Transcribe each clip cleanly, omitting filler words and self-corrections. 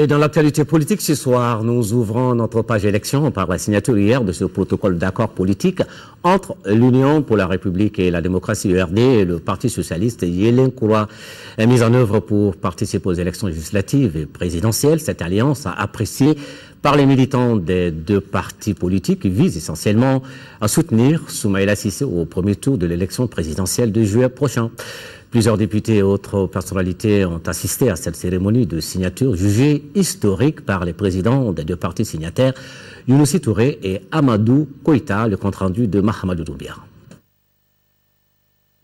Et dans l'actualité politique ce soir, nous ouvrons notre page élection par la signature hier de ce protocole d'accord politique entre l'Union pour la République et la démocratie URD et le Parti socialiste Yelenkura, mise en œuvre pour participer aux élections législatives et présidentielles. Cette alliance, appréciée par les militants des deux partis politiques, vise essentiellement à soutenir Soumaïla Cissé au premier tour de l'élection présidentielle de juillet prochain. Plusieurs députés et autres personnalités ont assisté à cette cérémonie de signature jugée historique par les présidents des deux partis signataires, Younousi Touré et Amadou Koïta, le compte-rendu de Mahamadou Doumbia.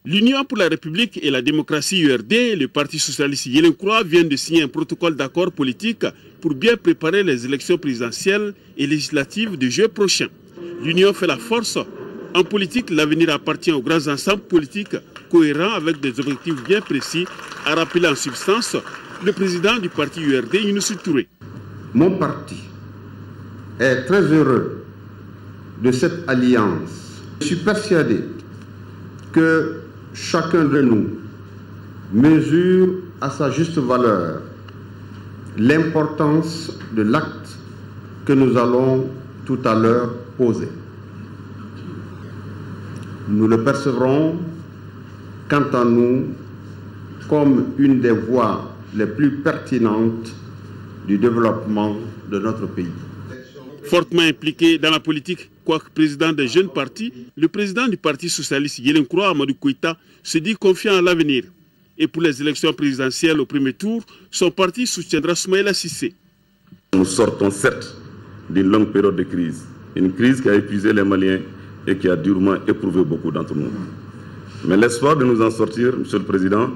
L'Union pour la République et la démocratie URD et le Parti socialiste Yelenkura viennent de signer un protocole d'accord politique pour bien préparer les élections présidentielles et législatives de juillet prochain. L'Union fait la force. En politique, l'avenir appartient aux grands ensembles politiques cohérents avec des objectifs bien précis, a rappelé en substance le président du parti URD, Younousi Touré. Mon parti est très heureux de cette alliance. Je suis persuadé que chacun de nous mesure à sa juste valeur l'importance de l'acte que nous allons tout à l'heure poser. Nous le percevrons, quant à nous, comme une des voies les plus pertinentes du développement de notre pays. Fortement impliqué dans la politique, quoique président des jeunes partis, le président du Parti socialiste Yelenkura, Amadou Koïta, se dit confiant à l'avenir. Et pour les élections présidentielles au premier tour, son parti soutiendra Soumaïla Cissé. Nous sortons certes d'une longue période de crise, une crise qui a épuisé les Maliens et qui a durement éprouvé beaucoup d'entre nous. Mais l'espoir de nous en sortir, Monsieur le Président,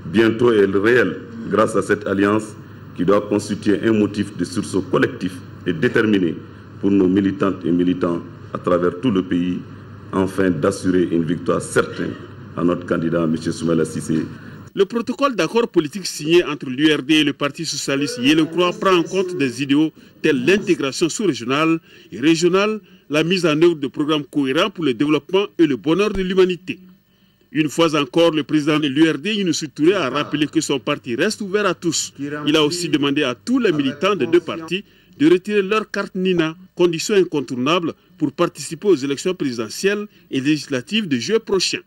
bientôt est réel grâce à cette alliance qui doit constituer un motif de sursaut collectif et déterminé pour nos militantes et militants à travers tout le pays, afin d'assurer une victoire certaine à notre candidat, M. Soumaïla Cissé. Le protocole d'accord politique signé entre l'URD et le Parti socialiste Yelenkura prend en compte des idéaux tels l'intégration sous-régionale et régionale, la mise en œuvre de programmes cohérents pour le développement et le bonheur de l'humanité. Une fois encore, le président de l'URD, Younousi Touré, a rappelé que son parti reste ouvert à tous. Il a aussi demandé à tous les militants des deux partis de retirer leur carte Nina, condition incontournable pour participer aux élections présidentielles et législatives de juillet prochain.